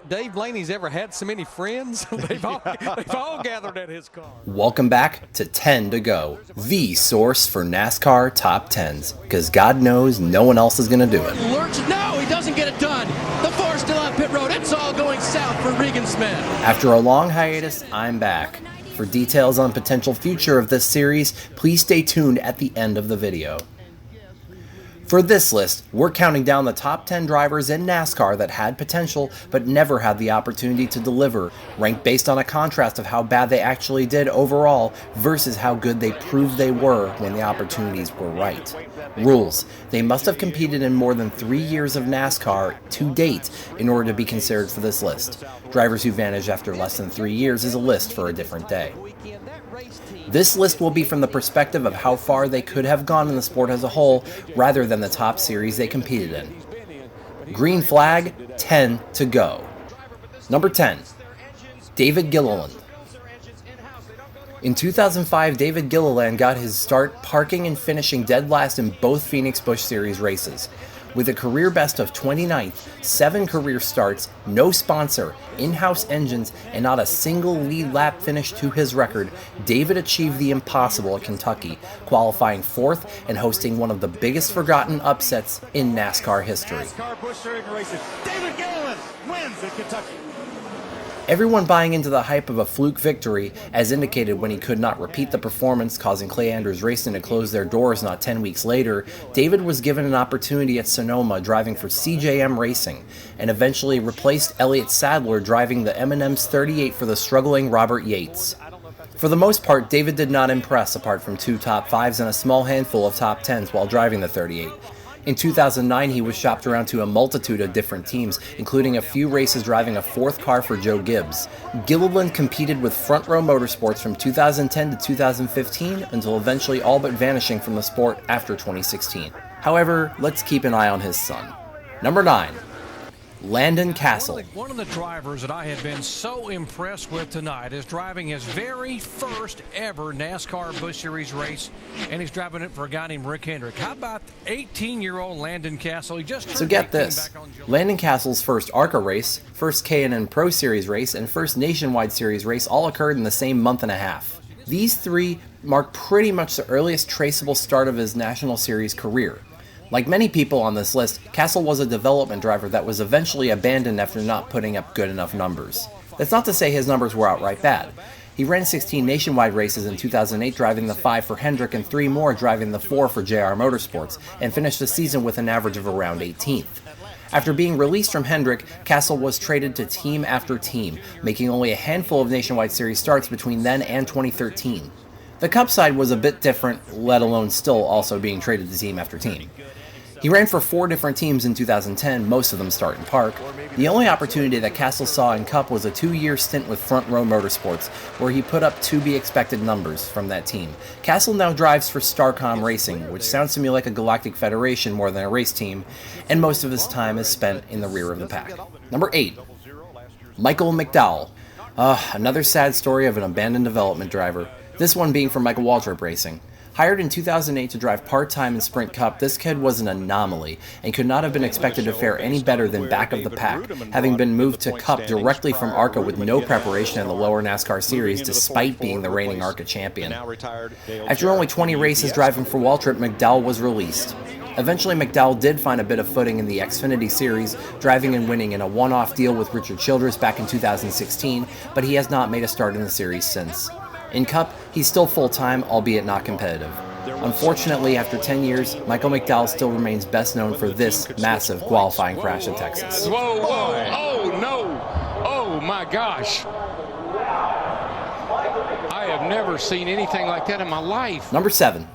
Dave Blaney's ever had so many friends? they've all gathered at his car. Welcome back to 10 to Go, the source for NASCAR top 10s, because God knows no one else is going to do it. No, he doesn't get it done. The four's still on pit road. It's all going south for Regan Smith. After a long hiatus, I'm back. For details on potential future of this series, please stay tuned at the end of the video. For this list, we're counting down the top 10 drivers in NASCAR that had potential but never had the opportunity to deliver, ranked based on a contrast of how bad they actually did overall versus how good they proved they were when the opportunities were right. Rules: they must have competed in more than 3 years of NASCAR to date in order to be considered for this list. Drivers who vanished after less than 3 years is a list for a different day. This list will be from the perspective of how far they could have gone in the sport as a whole, rather than the top series they competed in. Green flag, 10 to go. Number 10, David Gilliland. In 2005, David Gilliland got his start parking and finishing dead last in both Phoenix Busch Series races. With a career best of 29th, 7 career starts, no sponsor, in-house engines, and not a single lead lap finish to his record, David achieved the impossible at Kentucky, qualifying 4th and hosting one of the biggest forgotten upsets in NASCAR history. NASCAR Busch Series races. David Gilliland wins at Kentucky. Everyone buying into the hype of a fluke victory, as indicated when he could not repeat the performance, causing Clay Andrews Racing to close their doors not 10 weeks later, David was given an opportunity at Sonoma driving for CJM Racing, and eventually replaced Elliott Sadler driving the M&M's 38 for the struggling Robert Yates. For the most part, David did not impress apart from 2 top 5s and a small handful of top 10s while driving the 38. In 2009, he was shopped around to a multitude of different teams, including a few races driving a 4th car for Joe Gibbs. Gilliland competed with Front Row Motorsports from 2010 to 2015 until eventually all but vanishing from the sport after 2016. However, let's keep an eye on his son. Number 9. Landon Cassill. One of the drivers that I have been so impressed with tonight is driving his very first ever NASCAR Busch Series race, and he's driving it for a guy named Rick Hendrick. How about 18-year-old Landon Cassill? He just So get this, Landon Cassill's first ARCA race, first K&N Pro Series race, and first Nationwide Series race all occurred in the same month and a half. These 3 mark pretty much the earliest traceable start of his National Series career. Like many people on this list, Cassill was a development driver that was eventually abandoned after not putting up good enough numbers. That's not to say his numbers were outright bad. He ran 16 nationwide races in 2008 driving the 5 for Hendrick and 3 more driving the 4 for JR Motorsports, and finished the season with an average of around 18th. After being released from Hendrick, Cassill was traded to team after team, making only a handful of Nationwide Series starts between then and 2013. The Cup side was a bit different, let alone still also being traded to team after team. He ran for 4 different teams in 2010, most of them start in Park. The only opportunity that Cassill saw in Cup was a 2-year stint with Front Row Motorsports, where he put up to-be-expected numbers from that team. Cassill now drives for Starcom Racing, which sounds to me like a galactic federation more than a race team, and most of his time is spent in the rear of the pack. Number 8. Michael McDowell. Another sad story of an abandoned development driver, this one being from Michael Waltrip Racing. Hired in 2008 to drive part-time in Sprint Cup, this kid was an anomaly and could not have been expected to fare any better than back of the pack, having been moved to Cup directly from ARCA with no preparation in the lower NASCAR series despite being the reigning ARCA champion. After only 20 races driving for Waltrip, McDowell was released. Eventually, McDowell did find a bit of footing in the Xfinity Series, driving and winning in a one-off deal with Richard Childress back in 2016, but he has not made a start in the series since. In Cup, he's still full-time, albeit not competitive. Unfortunately, after 10 years, Michael McDowell still remains best known for this massive qualifying crash in Texas. Whoa, whoa, oh no, oh my gosh. I have never seen anything like that in my life. Number 7.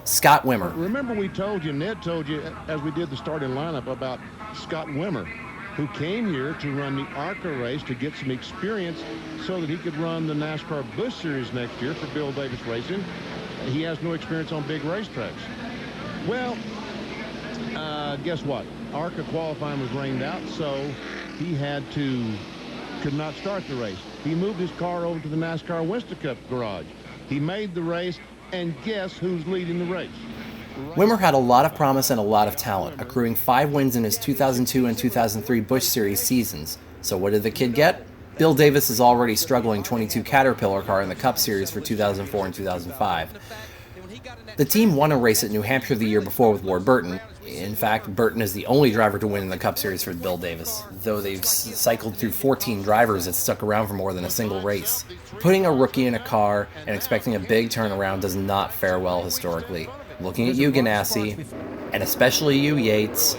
Scott Wimmer. Remember we told you, Ned told you, as we did the starting lineup, about Scott Wimmer, who came here to run the ARCA race to get some experience so that he could run the NASCAR Busch Series next year for Bill Davis Racing. He has no experience on big racetracks. Well, guess what? ARCA qualifying was rained out, so he could not start the race. He moved his car over to the NASCAR Winston Cup garage. He made the race, And guess who's leading the race? Wimmer had a lot of promise and a lot of talent, accruing 5 wins in his 2002 and 2003 Busch Series seasons. So what did the kid get? Bill Davis's already struggling 22 Caterpillar car in the Cup Series for 2004 and 2005. The team won a race at New Hampshire the year before with Ward Burton. In fact, Burton is the only driver to win in the Cup Series for Bill Davis. Though they've cycled through 14 drivers that stuck around for more than a single race. Putting a rookie in a car and expecting a big turnaround does not fare well historically. Looking at you, Ganassi, and especially you, Yates.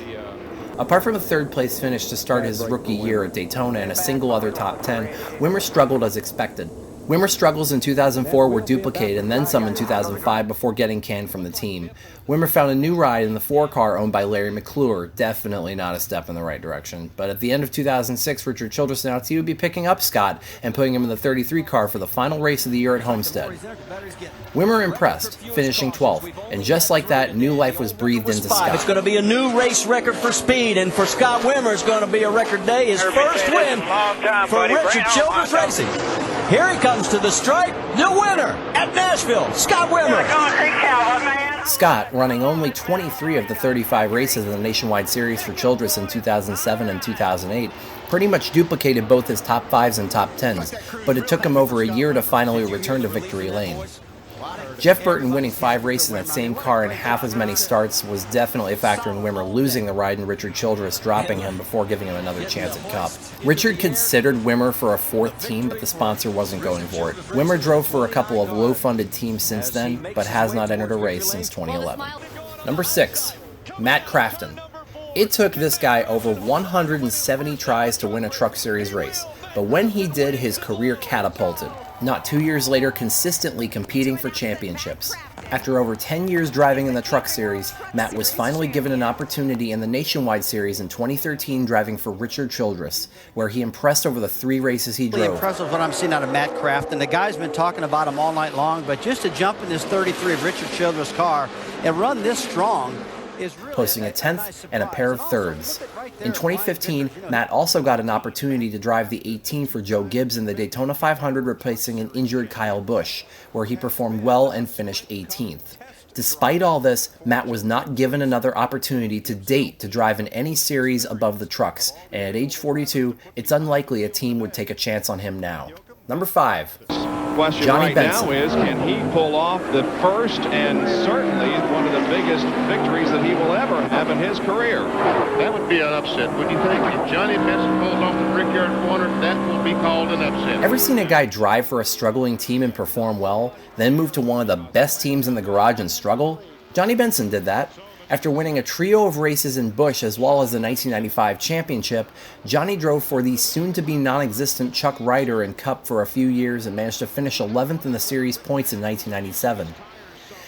Apart from a third-place finish to start his rookie year at Daytona and a single other top 10, Wimmer struggled as expected. Wimmer's struggles in 2004 were duplicated and then some in 2005 before getting canned from the team. Wimmer found a new ride in the 4-car owned by Larry McClure, definitely not a step in the right direction. But at the end of 2006, Richard Childress announced he would be picking up Scott and putting him in the 33 car for the final race of the year at Homestead. Wimmer impressed, finishing 12th, and just like that, new life was breathed into Scott. It's going to be a new race record for speed, and for Scott Wimmer, it's going to be a record day. His first win for Richard Childress Racing. Here he comes to the stripe, the winner at Nashville, Scott Wimmer. Scott, running only 23 of the 35 races in the Nationwide Series for Childress in 2007 and 2008, pretty much duplicated both his top 5s and top 10s, but it took him over a year to finally return to victory lane. Jeff Burton winning 5 races in that same car and half as many starts was definitely a factor in Wimmer losing the ride and Richard Childress dropping him before giving him another chance at Cup. Richard considered Wimmer for a 4th team, but the sponsor wasn't going for it. Wimmer drove for a couple of low-funded teams since then, but has not entered a race since 2011. Number 6, Matt Crafton. It took this guy over 170 tries to win a Truck Series race, but when he did, his career catapulted. Not 2 years later, consistently competing for championships. After over 10 years driving in the Truck Series, Matt was finally given an opportunity in the Nationwide Series in 2013 driving for Richard Childress, where he impressed over the 3 races he drove. Really impressive what I'm seeing out of Matt Crafton. The guy's been talking about him all night long, but just to jump in this 33 of Richard Childress' car and run this strong, posting a 10th and a pair of 3rds. In 2015, Matt also got an opportunity to drive the 18 for Joe Gibbs in the Daytona 500, replacing an injured Kyle Busch, where he performed well and finished 18th. Despite all this, Matt was not given another opportunity to date to drive in any series above the trucks, and at age 42, it's unlikely a team would take a chance on him now. Number 5. Question Johnny right Benson. now is, can he pull off the first and certainly one of the biggest victories that he will ever have in his career? That would be an upset, wouldn't you think? If Johnny Benson pulls off the Brickyard 400, that will be called an upset. Ever seen a guy drive for a struggling team and perform well, then move to one of the best teams in the garage and struggle? Johnny Benson did that. After winning a trio of races in Busch as well as the 1995 championship, Johnny drove for the soon-to-be non-existent Chuck Ryder in Cup for a few years and managed to finish 11th in the series points in 1997.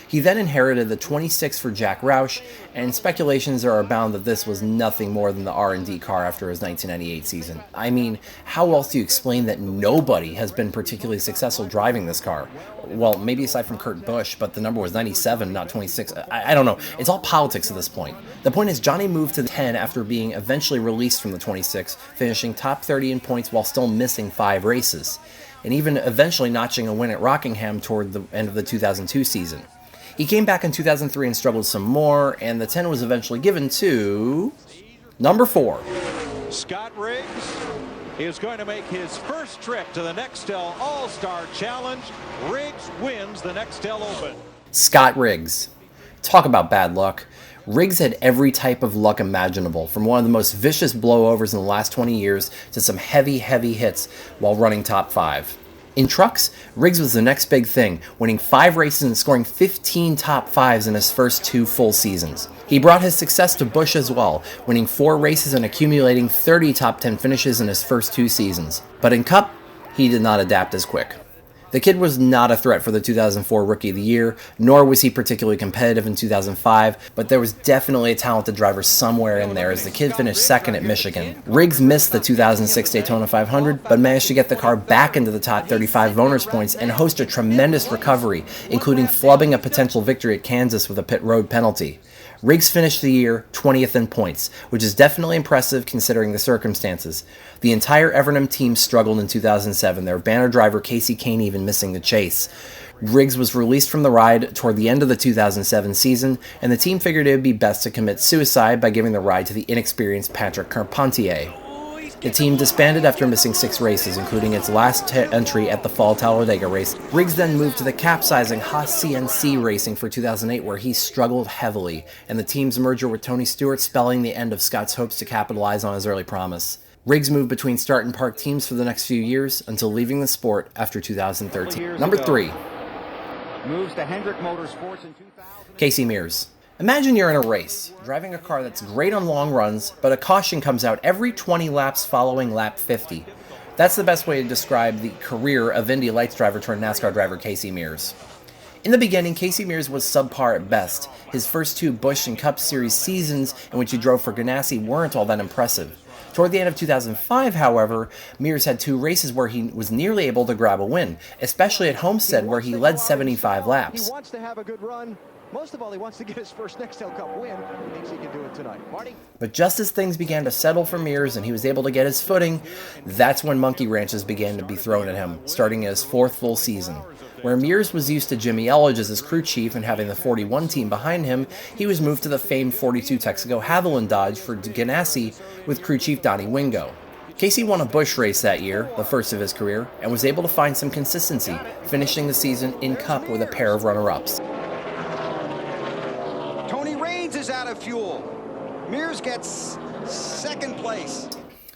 He then inherited the 26 for Jack Roush, and speculations are abound that this was nothing more than the R&D car after his 1998 season. I mean, how else do you explain that nobody has been particularly successful driving this car? Well, maybe aside from Kurt Busch, but the number was 97, not 26. I don't know. It's all politics at this point. The point is, Johnny moved to the 10 after being eventually released from the 26, finishing top 30 in points while still missing 5 races, and even eventually notching a win at Rockingham toward the end of the 2002 season. He came back in 2003 and struggled some more, and the 10 was eventually given to number 4. Scott Riggs is going to make his first trip to the Nextel All-Star Challenge. Riggs wins the Nextel Open. Scott Riggs. Talk about bad luck. Riggs had every type of luck imaginable, from one of the most vicious blowovers in the last 20 years to some heavy hits while running top 5. In trucks, Riggs was the next big thing, winning 5 races and scoring 15 top 5s in his first 2 full seasons. He brought his success to Busch as well, winning 4 races and accumulating 30 top 10 finishes in his first 2 seasons. But in Cup, he did not adapt as quick. The kid was not a threat for the 2004 Rookie of the Year, nor was he particularly competitive in 2005, but there was definitely a talented driver somewhere in there as the kid finished 2nd at Michigan. Riggs missed the 2006 Daytona 500, but managed to get the car back into the top 35 bonus points and host a tremendous recovery, including flubbing a potential victory at Kansas with a pit road penalty. Riggs finished the year 20th in points, which is definitely impressive considering the circumstances. The entire Evernham team struggled in 2007, their banner driver Kasey Kahne even missing the chase. Riggs was released from the ride toward the end of the 2007 season, and the team figured it would be best to commit suicide by giving the ride to the inexperienced Patrick Carpentier. The team disbanded after missing 6 races, including its last entry at the Fall Talladega race. Riggs then moved to the capsizing Haas CNC Racing for 2008, where he struggled heavily, and the team's merger with Tony Stewart spelling the end of Scott's hopes to capitalize on his early promise. Riggs moved between start and park teams for the next few years until leaving the sport after 2013. Number 3. Moves to Hendrick Motorsports in 2000. Kasey Mears. Imagine you're in a race, driving a car that's great on long runs, but a caution comes out every 20 laps following lap 50. That's the best way to describe the career of Indy Lights driver turned NASCAR driver Kasey Mears. In the beginning, Kasey Mears was subpar at best. His first 2 Busch and Cup Series seasons in which he drove for Ganassi weren't all that impressive. Toward the end of 2005, however, Mears had 2 races where he was nearly able to grab a win, especially at Homestead where he led 75 laps. He wants to have a good run. Most of all, he wants to get his first Nextel Cup win. He thinks he can do it tonight. Marty? But just as things began to settle for Mears and he was able to get his footing, that's when monkey wrenches began to be thrown at him, starting his 4th full season. Where Mears was used to Jimmy Elledge as his crew chief and having the 41 team behind him, he was moved to the famed 42 Texaco Haviland Dodge for Ganassi with crew chief Donnie Wingo. Kasey won a Busch race that year, the first of his career, and was able to find some consistency, finishing the season in Cup with a pair of runner-ups. Is out of fuel. Mears gets 2nd place.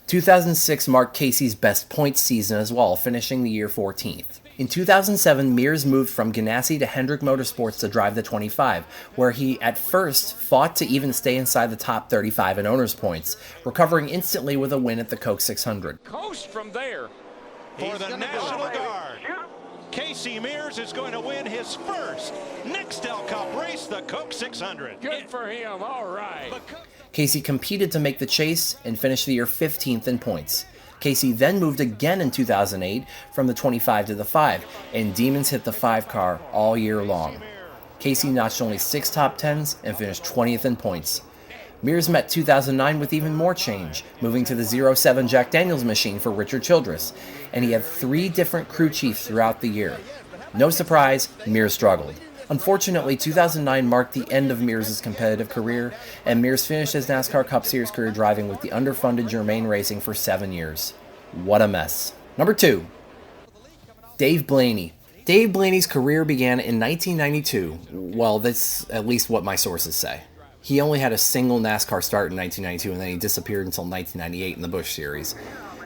2006 marked Kasey's best points season as well, finishing the year 14th. In 2007, Mears moved from Ganassi to Hendrick Motorsports to drive the 25, where he at first fought to even stay inside the top 35 in owners' points, recovering instantly with a win at the Coke 600. Coast from there. For the National Guard, Kasey Mears is going to win his first Nextel Cup race, the Coke 600. Good for him. All right. Kasey competed to make the chase and finished the year 15th in points. Kasey then moved again in 2008 from the 25 to the 5, and demons hit the 5 car all year long. Kasey notched only 6 top 10s and finished 20th in points. Mears met 2009 with even more change, moving to the 07 Jack Daniels machine for Richard Childress, and he had 3 different crew chiefs throughout the year. No surprise, Mears struggled. Unfortunately, 2009 marked the end of Mears' competitive career, and Mears finished his NASCAR Cup Series career driving with the underfunded Germain Racing for 7 years. What a mess. Number 2. Dave Blaney. Dave Blaney's career began in 1992. Well, that's at least what my sources say. He only had a single NASCAR start in 1992, and then he disappeared until 1998 in the Busch Series.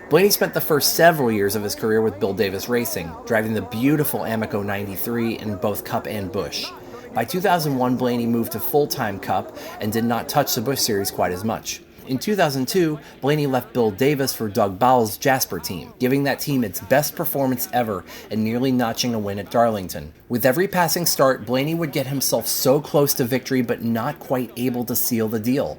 Blaney spent the first several years of his career with Bill Davis Racing, driving the beautiful Amoco 93 in both Cup and Busch. By 2001, Blaney moved to full-time Cup and did not touch the Busch Series quite as much. In 2002, Blaney left Bill Davis for Doug Bowles' Jasper team, giving that team its best performance ever and nearly notching a win at Darlington. With every passing start, Blaney would get himself so close to victory but not quite able to seal the deal,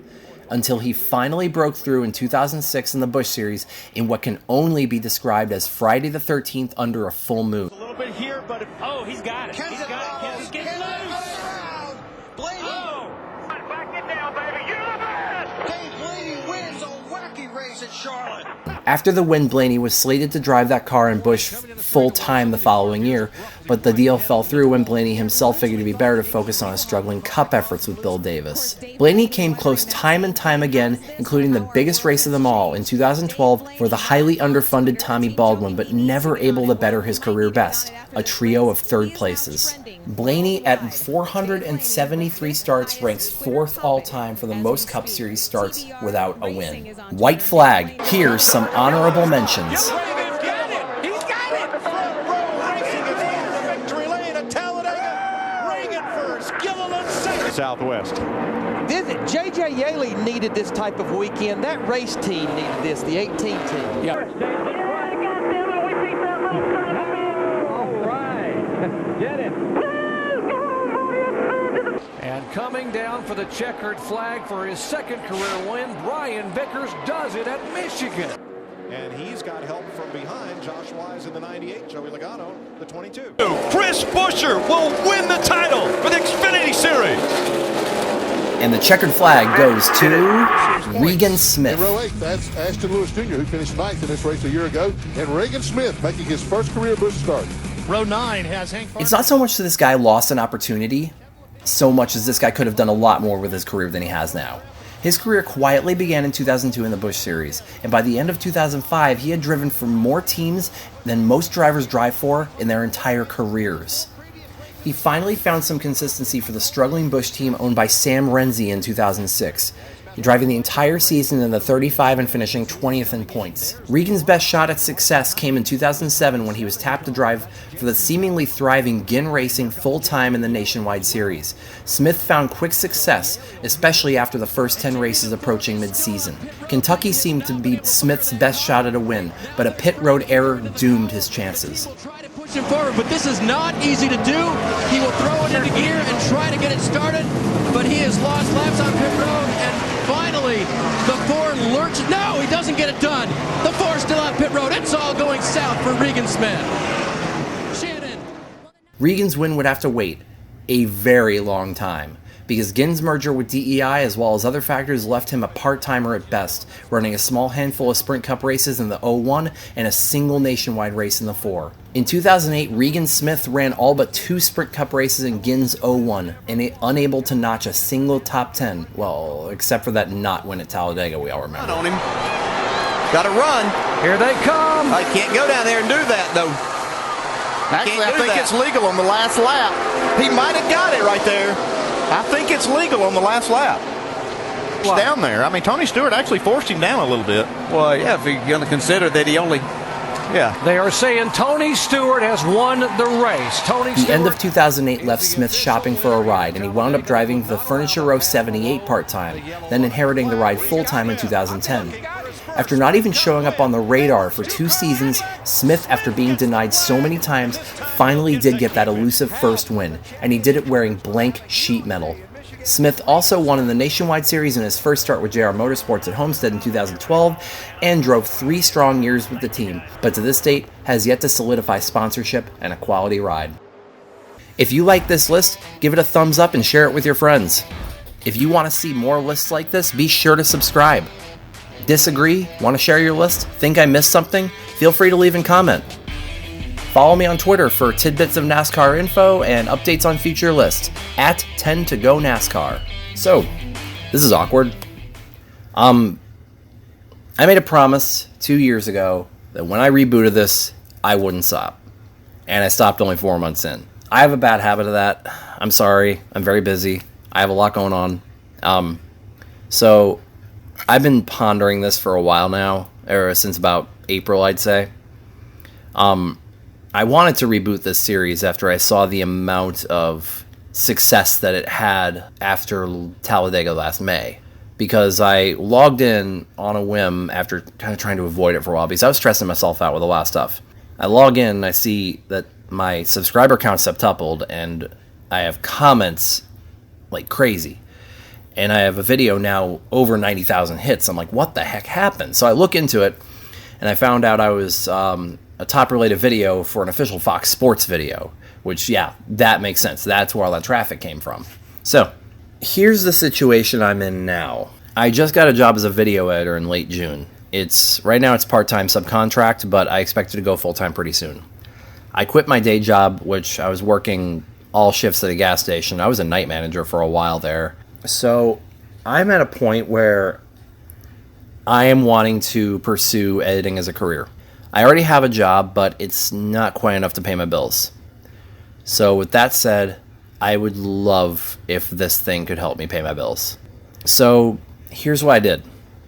until he finally broke through in 2006 in the Busch Series in what can only be described as Friday the 13th under a full moon. A little bit here, but oh, he's got it. He's got it. He's getting loose. Blaney. Oh. Back it down, baby. You're the best. Dave Blaney wins a wacky race at Charlotte. After the win, Blaney was slated to drive that car in Busch full-time the following year, but the deal fell through when Blaney himself figured it'd be better to focus on his struggling Cup efforts with Bill Davis. Blaney came close time and time again, including the biggest race of them all in 2012 for the highly underfunded Tommy Baldwin, but never able to better his career best, a trio of 3rd places. Blaney, at 473 starts, ranks 4th all-time for the most Cup Series starts without a win. White flag. Here's some honorable mentions. Southwest. J.J. Yeley needed this type of weekend. That race team needed this, the 18 team. Yeah. All right. Get it. And coming down for the checkered flag for his 2nd career win, Brian Vickers does it at Michigan. And he's got help from behind. Josh Wise in the 98, Joey Logano, the 22. Chris Buescher will win the title for the Xfinity Series. And the checkered flag goes to Regan Smith. In row 8, that's Ashton Lewis Jr., who finished 9th in this race a year ago, and Regan Smith making his first career Busch start. Row 9 has Hank. It's not so much that this guy lost an opportunity, so much as this guy could have done a lot more with his career than he has now. His career quietly began in 2002 in the Busch Series, and by the end of 2005, he had driven for more teams than most drivers drive for in their entire careers. He finally found some consistency for the struggling Busch team owned by Sam Renzi in 2006, driving the entire season in the 35 and finishing 20th in points. Regan's best shot at success came in 2007 when he was tapped to drive for the seemingly thriving Ginn Racing full-time in the Nationwide Series. Smith found quick success, especially after the first 10 races approaching mid-season. Kentucky seemed to be Smith's best shot at a win, but a pit road error doomed his chances. Push him forward, but this is not easy to do. He will throw it into gear and try to get it started, but he has lost laps on pit road, and finally the Ford lurches. No, he doesn't get it done. The Ford still on pit road. It's all going south for Regan Smith. Shannon. Regan's win would have to wait a very long time, because Ginn's merger with DEI as well as other factors left him a part-timer at best, running a small handful of Sprint Cup races in the 01 and a single nationwide race in the 4. In 2008, Regan Smith ran all but 2 Sprint Cup races in Ginn's 01 and unable to notch a single top 10, well, except for that not win at Talladega we all remember. On him. Got to run. Here they come. I can't go down there and do that, though. Actually, I think it's legal on the last lap. He might have got it right there. I think it's legal on the last lap. It's down there. I mean, Tony Stewart actually forced him down a little bit. Well, yeah, if you're going to consider that he only... Yeah. They are saying Tony Stewart has won the race. The end of 2008 left Smith shopping for a ride, and he wound up driving the Furniture Row 78 part-time, then inheriting the ride full-time in 2010. After not even showing up on the radar for 2 seasons, Smith, after being denied so many times, finally did get that elusive first win, and he did it wearing blank sheet metal. Smith also won in the Nationwide Series in his first start with JR Motorsports at Homestead in 2012 and drove 3 strong years with the team, but to this date has yet to solidify sponsorship and a quality ride. If you like this list, give it a thumbs up and share it with your friends. If you want to see more lists like this, be sure to subscribe. Disagree? Want to share your list? Think I missed something? Feel free to leave a comment. Follow me on Twitter for tidbits of NASCAR info and updates on future lists, at 10togonascar. So, this is awkward. I made a promise 2 years ago that when I rebooted this, I wouldn't stop. And I stopped only 4 months in. I have a bad habit of that. I'm sorry. I'm very busy. I have a lot going on. So, I've been pondering this for a while now, or since about April, I'd say. I wanted to reboot this series after I saw the amount of success that it had after Talladega last May, because I logged in on a whim after kind of trying to avoid it for a while because I was stressing myself out with a lot of stuff. I log in and I see that my subscriber count septupled and I have comments like crazy. And I have a video now over 90,000 hits. I'm like, what the heck happened? So I look into it, and I found out I was a top-related video for an official Fox Sports video, which, yeah, that makes sense. That's where all that traffic came from. So here's the situation I'm in now. I just got a job as a video editor in late June. Right now it's part-time subcontract, but I expect it to go full-time pretty soon. I quit my day job, which I was working all shifts at a gas station. I was a night manager for a while there. So I'm at a point where I am wanting to pursue editing as a career. I already have a job, but it's not quite enough to pay my bills. So with that said, I would love if this thing could help me pay my bills. So here's what I did.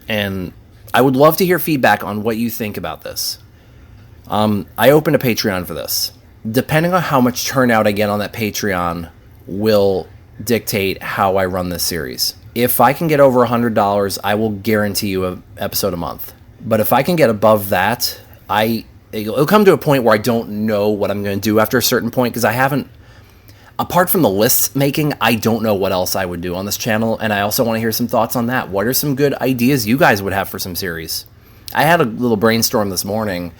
And I would love to hear feedback on what you think about this. I opened a Patreon for this. Depending on how much turnout I get on that Patreon will dictate how I run this series. If I can get over $100, I will guarantee you an episode a month. But if I can get above that, it'll come to a point where I don't know what I'm going to do after a certain point, because I haven't, apart from the lists making, I don't know what else I would do on this channel, and I also want to hear some thoughts on that. What are some good ideas you guys would have for some series? I had a little brainstorm this morning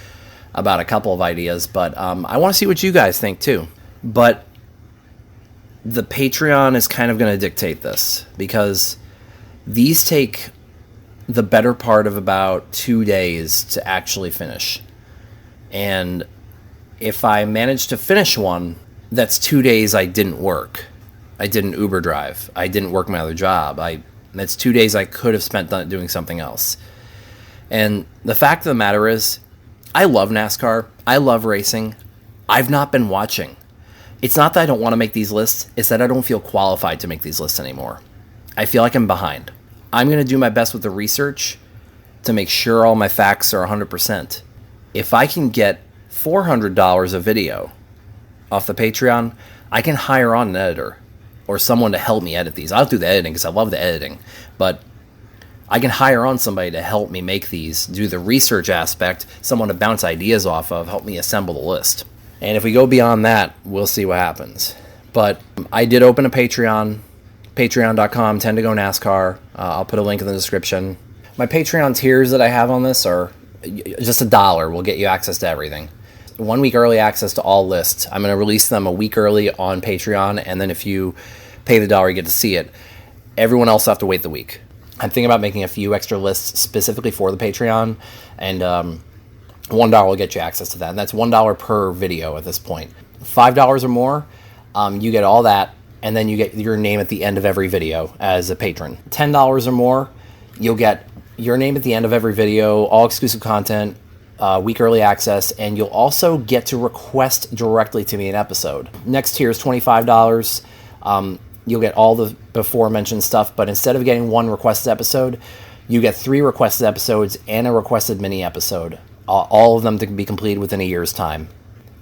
about a couple of ideas, but I want to see what you guys think too. But the Patreon is kind of going to dictate this, because these take the better part of about 2 days to actually finish. And If I manage to finish one, that's 2 days I didn't work. I didn't Uber drive. I didn't work my other job. That's 2 days I could have spent doing something else. And the fact of the matter is, I love NASCAR. I love racing. I've not been watching. It's not that I don't want to make these lists. It's that I don't feel qualified to make these lists anymore. I feel like I'm behind. I'm going to do my best with the research to make sure all my facts are 100%. If I can get $400 a video off the Patreon, I can hire on an editor or someone to help me edit these. I'll do the editing because I love the editing, but I can hire on somebody to help me make these, do the research aspect, someone to bounce ideas off of, help me assemble the list. And if we go beyond that, we'll see what happens. But I did open a Patreon, patreon.com, 10 to go NASCAR. I'll put a link in the description. My Patreon tiers that I have on this are just $1 will get you access to everything. 1 week early access to all lists. I'm going to release them a week early on Patreon, and then if you pay the $1, you get to see it. Everyone else will have to wait the week. I'm thinking about making a few extra lists specifically for the Patreon, and $1 will get you access to that. And that's $1 per video at this point. $5 or more, you get all that, and then you get your name at the end of every video as a patron. $10 or more, you'll get your name at the end of every video, all exclusive content, week early access, and you'll also get to request directly to me an episode. Next tier is $25. You'll get all the before mentioned stuff, but instead of getting one requested episode, you get 3 requested episodes and a requested mini episode. All of them to be completed within a year's time.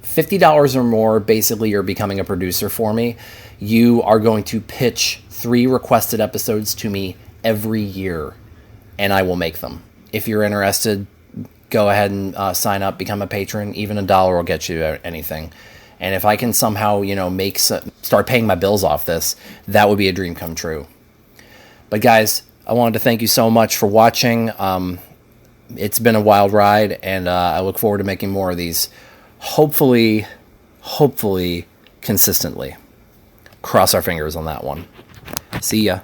$50 or more, basically you're becoming a producer for me. You are going to pitch 3 requested episodes to me every year, and I will make them. If you're interested, go ahead and sign up, become a patron. Even $1 will get you anything. And if I can somehow, start paying my bills off this, that would be a dream come true. But guys, I wanted to thank you so much for watching. It's been a wild ride, and I look forward to making more of these. Hopefully consistently. Cross our fingers on that one. See ya.